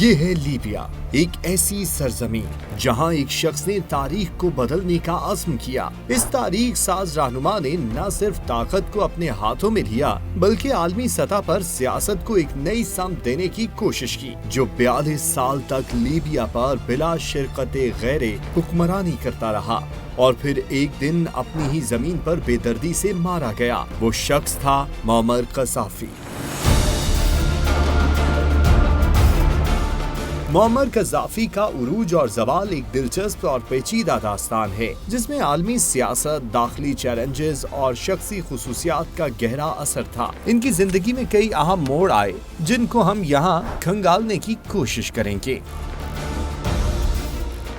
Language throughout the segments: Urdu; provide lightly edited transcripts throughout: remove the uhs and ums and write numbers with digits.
یہ ہے لیبیا، ایک ایسی سرزمین جہاں ایک شخص نے تاریخ کو بدلنے کا عزم کیا۔ اس تاریخ ساز رہنما نے نہ صرف طاقت کو اپنے ہاتھوں میں لیا بلکہ عالمی سطح پر سیاست کو ایک نئی سمت دینے کی کوشش کی، جو 42 سال تک لیبیا پر بلا شرکت غیر حکمرانی کرتا رہا اور پھر ایک دن اپنی ہی زمین پر بے دردی سے مارا گیا۔ وہ شخص تھا معمر قذافی۔ معمر قذافی کا عروج اور زوال ایک دلچسپ اور پیچیدہ داستان ہے جس میں عالمی سیاست، داخلی چیلنجز اور شخصی خصوصیات کا گہرا اثر تھا۔ ان کی زندگی میں کئی اہم موڑ آئے جن کو ہم یہاں کھنگالنے کی کوشش کریں گے۔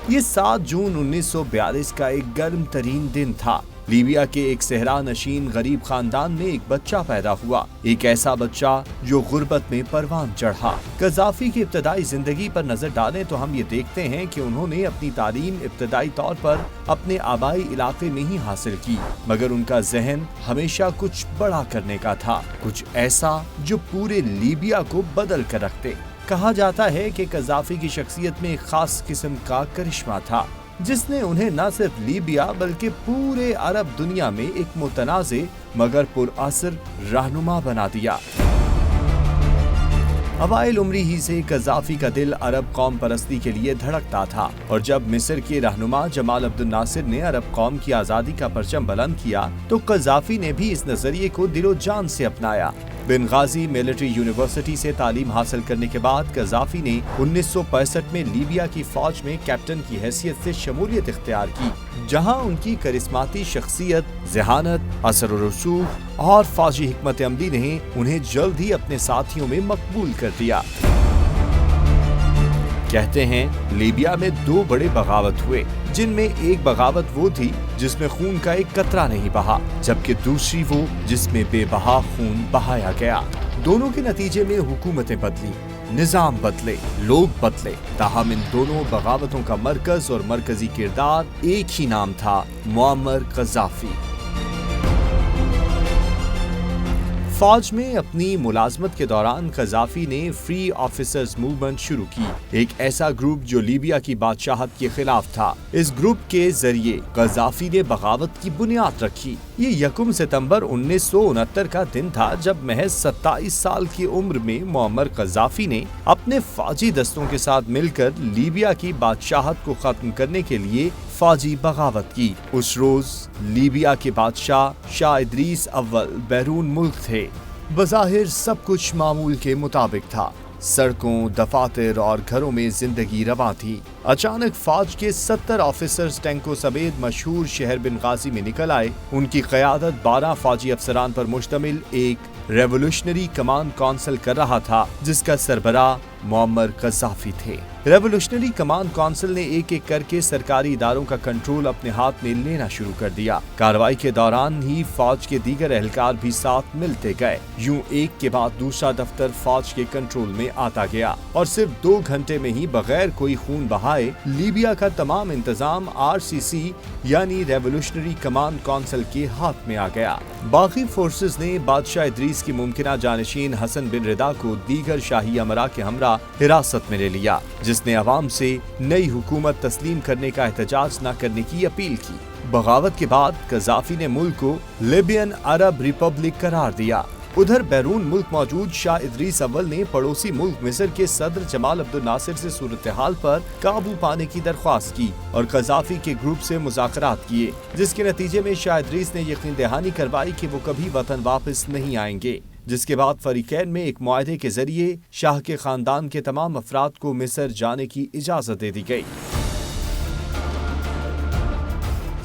یہ 7 جون 1942 کا ایک گرم ترین دن تھا۔ لیبیا کے ایک صحرا نشین غریب خاندان میں ایک بچہ پیدا ہوا، ایک ایسا بچہ جو غربت میں پروان چڑھا۔ قذافی کی ابتدائی زندگی پر نظر ڈالیں تو ہم یہ دیکھتے ہیں کہ انہوں نے اپنی تعلیم ابتدائی طور پر اپنے آبائی علاقے میں ہی حاصل کی، مگر ان کا ذہن ہمیشہ کچھ بڑا کرنے کا تھا، کچھ ایسا جو پورے لیبیا کو بدل کر رکھتے۔ کہا جاتا ہے کہ قذافی کی شخصیت میں ایک خاص قسم کا کرشمہ تھا جس نے انہیں نہ صرف لیبیا بلکہ پورے عرب دنیا میں ایک متنازع مگر پر اثر رہنما بنا دیا۔ اوائل عمری ہی سے قذافی کا دل عرب قوم پرستی کے لیے دھڑکتا تھا، اور جب مصر کے رہنما جمال عبد الناصر نے عرب قوم کی آزادی کا پرچم بلند کیا تو قذافی نے بھی اس نظریے کو دل و جان سے اپنایا۔ بنغازی ملٹری یونیورسٹی سے تعلیم حاصل کرنے کے بعد قذافی نے 1965 میں لیبیا کی فوج میں کیپٹن کی حیثیت سے شمولیت اختیار کی، جہاں ان کی کرسماتی شخصیت، ذہانت، اثر و رسوخ اور فوجی حکمت عملی نے انہیں جلد ہی اپنے ساتھیوں میں مقبول کر دیا۔ کہتے ہیں لیبیا میں 2 بڑے بغاوت ہوئے، جن میں ایک بغاوت وہ تھی جس میں خون کا ایک قطرہ نہیں بہا، جبکہ دوسری وہ جس میں بے بہا خون بہایا گیا۔ دونوں کے نتیجے میں حکومتیں بدلی، نظام بدلے، لوگ بدلے، تاہم ان دونوں بغاوتوں کا مرکز اور مرکزی کردار ایک ہی نام تھا: معمر قذافی۔ فوج میں اپنی ملازمت کے دوران قذافی نے فری آفیسرز موومنٹ شروع کی، ایک ایسا گروپ جو لیبیا کی بادشاہت کے خلاف تھا۔ اس گروپ کے ذریعے قذافی نے بغاوت کی بنیاد رکھی۔ یہ 1 ستمبر 1969 کا دن تھا جب محض 27 سال کی عمر میں معمر قذافی نے اپنے فوجی دستوں کے ساتھ مل کر لیبیا کی بادشاہت کو ختم کرنے کے لیے فوجی بغاوت کی۔ اس روز لیبیا کے بادشاہ شاہ ادریس اول بیرون ملک تھے۔ بظاہر سب کچھ معمول کے مطابق تھا، سڑکوں، دفاتر اور گھروں میں زندگی رواں تھی۔ اچانک فوج کے 70 آفیسرز ٹینکوں سمیت مشہور شہر بنغازی میں نکل آئے۔ ان کی قیادت 12 فوجی افسران پر مشتمل ایک ریولوشنری کمانڈ کونسل کر رہا تھا، جس کا سربراہ معمر قذافی تھے۔ ریولوشنری کمانڈ کونسل نے ایک ایک کر کے سرکاری اداروں کا کنٹرول اپنے ہاتھ میں لینا شروع کر دیا۔ کارروائی کے دوران ہی فوج کے دیگر اہلکار بھی ساتھ ملتے گئے۔ یوں ایک کے بعد دوسرا دفتر فوج کے کنٹرول میں آتا گیا، اور صرف 2 گھنٹے میں ہی بغیر کوئی خون بہائے لیبیا کا تمام انتظام RCC یعنی ریولوشنری کمانڈ کونسل کے ہاتھ میں آ گیا۔ باقی فورسز نے بادشاہ ادریس کی ممکنہ جانشین حسن بن رضا کو دیگر شاہی امراء کے ہمراہ حراست میں لے لیا، جس نے عوام سے نئی حکومت تسلیم کرنے کا احتجاج نہ کرنے کی اپیل کی۔ بغاوت کے بعد قذافی نے ملک کو لیبین عرب ریپبلک قرار دیا۔ ادھر بیرون ملک موجود شاہ ادریس اول نے پڑوسی ملک مصر کے صدر جمال عبد الناصر سے صورتحال پر قابو پانے کی درخواست کی اور قذافی کے گروپ سے مذاکرات کیے، جس کے نتیجے میں شاہ ادریس نے یقین دہانی کروائی کہ وہ کبھی وطن واپس نہیں آئیں گے، جس کے بعد فریقین میں ایک معاہدے کے ذریعے شاہ کے خاندان کے تمام افراد کو مصر جانے کی اجازت دے دی گئی۔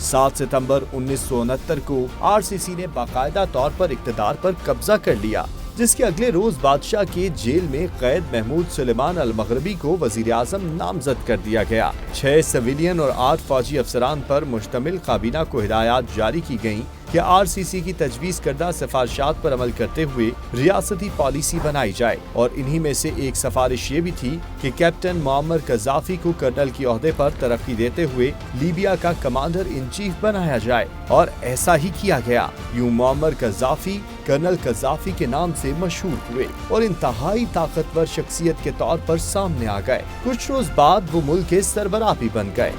7 ستمبر 1969 کو RCC نے باقاعدہ طور پر اقتدار پر قبضہ کر لیا، جس کے اگلے روز بادشاہ کے جیل میں قید محمود سلیمان المغربی کو وزیر اعظم نامزد کر دیا گیا۔ 6 سویلین اور 8 فوجی افسران پر مشتمل کابینہ کو ہدایات جاری کی گئیں کہ RCC کی تجویز کردہ سفارشات پر عمل کرتے ہوئے ریاستی پالیسی بنائی جائے، اور انہی میں سے ایک سفارش یہ بھی تھی کہ کیپٹن معمر قذافی کو کرنل کے عہدے پر ترقی دیتے ہوئے لیبیا کا کمانڈر ان چیف بنایا جائے، اور ایسا ہی کیا گیا۔ یوں معمر قذافی کرنل قذافی کے نام سے مشہور ہوئے اور انتہائی طاقتور شخصیت کے طور پر سامنے آ گئے۔ کچھ روز بعد وہ ملک کے سربراہ بھی بن گئے۔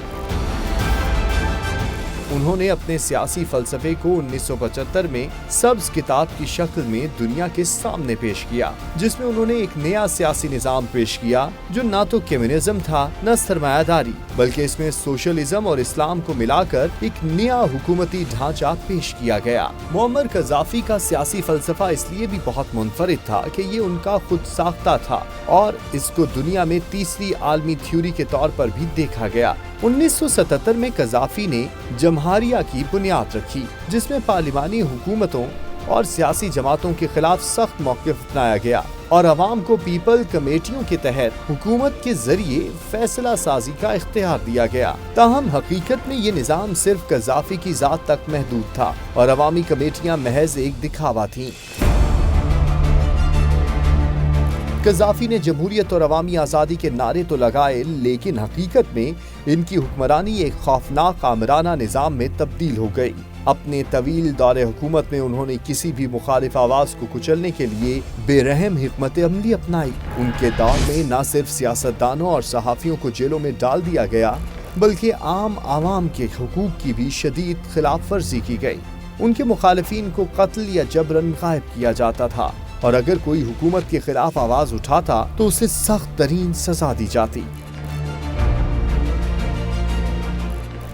انہوں نے اپنے سیاسی فلسفے کو 1975 میں سبز کتاب کی شکل میں دنیا کے سامنے پیش کیا، جس میں انہوں نے ایک نیا سیاسی نظام پیش کیا جو نہ تو کمیونزم تھا نہ سرمایہ داری، بلکہ اس میں سوشلزم اور اسلام کو ملا کر ایک نیا حکومتی ڈھانچہ پیش کیا گیا۔ معمر قذافی کا سیاسی فلسفہ اس لیے بھی بہت منفرد تھا کہ یہ ان کا خود ساختہ تھا اور اس کو دنیا میں تیسری عالمی تھیوری کے طور پر بھی دیکھا گیا۔ 1977 میں قذافی نے جمہوریہ کی بنیاد رکھی، جس میں پارلیمانی حکومتوں اور سیاسی جماعتوں کے خلاف سخت موقف اپنایا گیا اور عوام کو پیپل کمیٹیوں کے تحت حکومت کے ذریعے فیصلہ سازی کا اختیار دیا گیا۔ تاہم حقیقت میں یہ نظام صرف قذافی کی ذات تک محدود تھا اور عوامی کمیٹیاں محض ایک دکھاوا تھیں۔ قذافی نے جمہوریت اور عوامی آزادی کے نعرے تو لگائے، لیکن حقیقت میں ان کی حکمرانی ایک خوفناک آمرانہ نظام میں تبدیل ہو گئی۔ اپنے طویل دور حکومت میں انہوں نے کسی بھی مخالف آواز کو کچلنے کے لیے بے رحم حکمت عملی اپنائی۔ ان کے دور میں نہ صرف سیاستدانوں اور صحافیوں کو جیلوں میں ڈال دیا گیا، بلکہ عام عوام کے حقوق کی بھی شدید خلاف ورزی کی گئی۔ ان کے مخالفین کو قتل یا جبراً غائب کیا جاتا تھا، اور اگر کوئی حکومت کے خلاف آواز اٹھاتا تو اسے سخت ترین سزا دی جاتی۔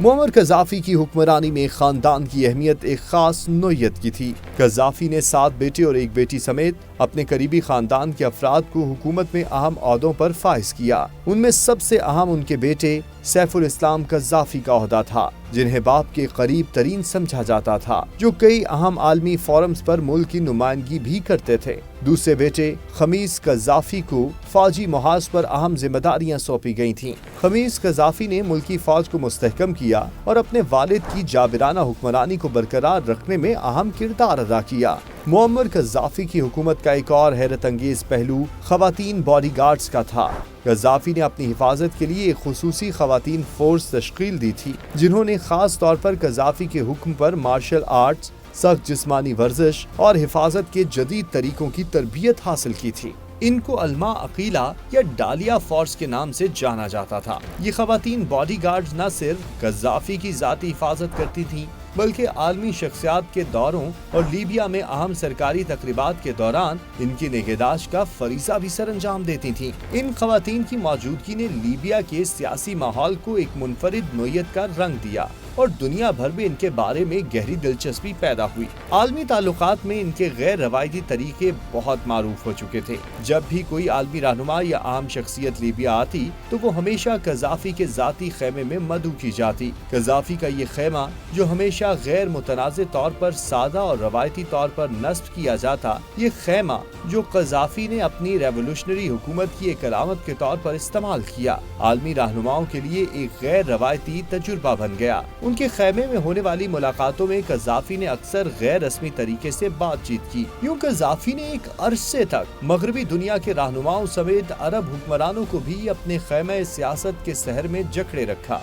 معمر قذافی کی حکمرانی میں خاندان کی اہمیت ایک خاص نوعیت کی تھی۔ قذافی نے 7 بیٹے اور 1 بیٹی سمیت اپنے قریبی خاندان کے افراد کو حکومت میں اہم عہدوں پر فائز کیا۔ ان میں سب سے اہم ان کے بیٹے سیف الاسلام قذافی کا عہدہ تھا، جنہیں باپ کے قریب ترین سمجھا جاتا تھا، جو کئی اہم عالمی فورمز پر ملک کی نمائندگی بھی کرتے تھے۔ دوسرے بیٹے خمیس قذافی کو فوجی محاذ پر اہم ذمہ داریاں سونپی گئی تھیں۔ خمیس قذافی نے ملکی فوج کو مستحکم کیا اور اپنے والد کی جابرانہ حکمرانی کو برقرار رکھنے میں اہم کردار ادا کیا۔ معمر قذافی کی حکومت کا ایک اور حیرت انگیز پہلو خواتین باڈی گارڈز کا تھا۔ قذافی نے اپنی حفاظت کے لیے ایک خصوصی خواتین فورس تشکیل دی تھی، جنہوں نے خاص طور پر قذافی کے حکم پر مارشل آرٹس، سخت جسمانی ورزش اور حفاظت کے جدید طریقوں کی تربیت حاصل کی تھی۔ ان کو علما عقیلہ یا ڈالیا فورس کے نام سے جانا جاتا تھا۔ یہ خواتین باڈی گارڈز نہ صرف قذافی کی ذاتی حفاظت کرتی تھیں، بلکہ عالمی شخصیات کے دوروں اور لیبیا میں اہم سرکاری تقریبات کے دوران ان کی نگہداشت کا فریضہ بھی سر انجام دیتی تھیں۔ ان خواتین کی موجودگی نے لیبیا کے سیاسی ماحول کو ایک منفرد نوعیت کا رنگ دیا اور دنیا بھر میں ان کے بارے میں گہری دلچسپی پیدا ہوئی۔ عالمی تعلقات میں ان کے غیر روایتی طریقے بہت معروف ہو چکے تھے۔ جب بھی کوئی عالمی رہنما یا عام شخصیت لیبیا آتی تو وہ ہمیشہ قذافی کے ذاتی خیمے میں مدعو کی جاتی۔ قذافی کا یہ خیمہ، جو ہمیشہ غیر متنازع طور پر سادہ اور روایتی طور پر نصب کیا جاتا، یہ خیمہ جو قذافی نے اپنی ریولوشنری حکومت کی ایک علامت کے طور پر استعمال کیا، عالمی رہنماؤں کے لیے ایک غیر روایتی تجربہ بن گیا۔ ان کے خیمے میں ہونے والی ملاقاتوں میں قذافی نے اکثر غیر رسمی طریقے سے بات چیت کی۔ یوں قذافی نے ایک عرصے تک مغربی دنیا کے رہنماؤں سمیت عرب حکمرانوں کو بھی اپنے خیمہ سیاست کے سحر میں جکڑے رکھا۔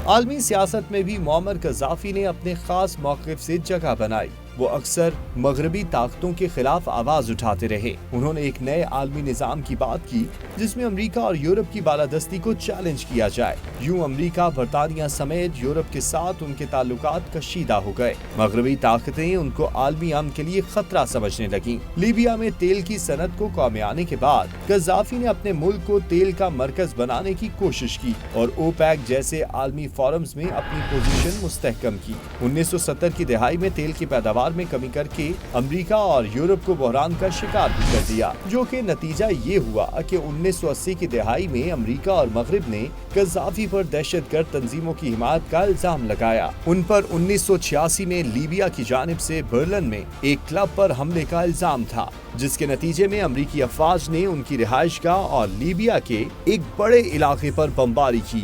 عالمی سیاست میں بھی معمر قذافی نے اپنے خاص موقف سے جگہ بنائی۔ وہ اکثر مغربی طاقتوں کے خلاف آواز اٹھاتے رہے۔ انہوں نے ایک نئے عالمی نظام کی بات کی جس میں امریکہ اور یورپ کی بالادستی کو چیلنج کیا جائے۔ یوں امریکہ، برطانیہ سمیت یورپ کے ساتھ ان کے تعلقات کشیدہ ہو گئے۔ مغربی طاقتیں ان کو عالمی امن کے لیے خطرہ سمجھنے لگیں۔ لیبیا میں تیل کی صنعت کو کامیابی آنے کے بعد قذافی نے اپنے ملک کو تیل کا مرکز بنانے کی کوشش کی اور اوپیک جیسے عالمی فورمز میں اپنی پوزیشن مستحکم کی۔ 1970 کی دہائی میں تیل کی پیداوار میں کمی کر کے امریکہ اور یورپ کو بحران کا شکار بھی کر دیا، جو کہ نتیجہ یہ ہوا کہ 1980 کی دہائی میں امریکہ اور مغرب نے قذافی پر دہشت گرد تنظیموں کی حمایت کا الزام لگایا۔ ان پر 1986 میں لیبیا کی جانب سے برلن میں ایک کلب پر حملے کا الزام تھا، جس کے نتیجے میں امریکی افواج نے ان کی رہائش گاہ اور لیبیا کے ایک بڑے علاقے پر بمباری کی۔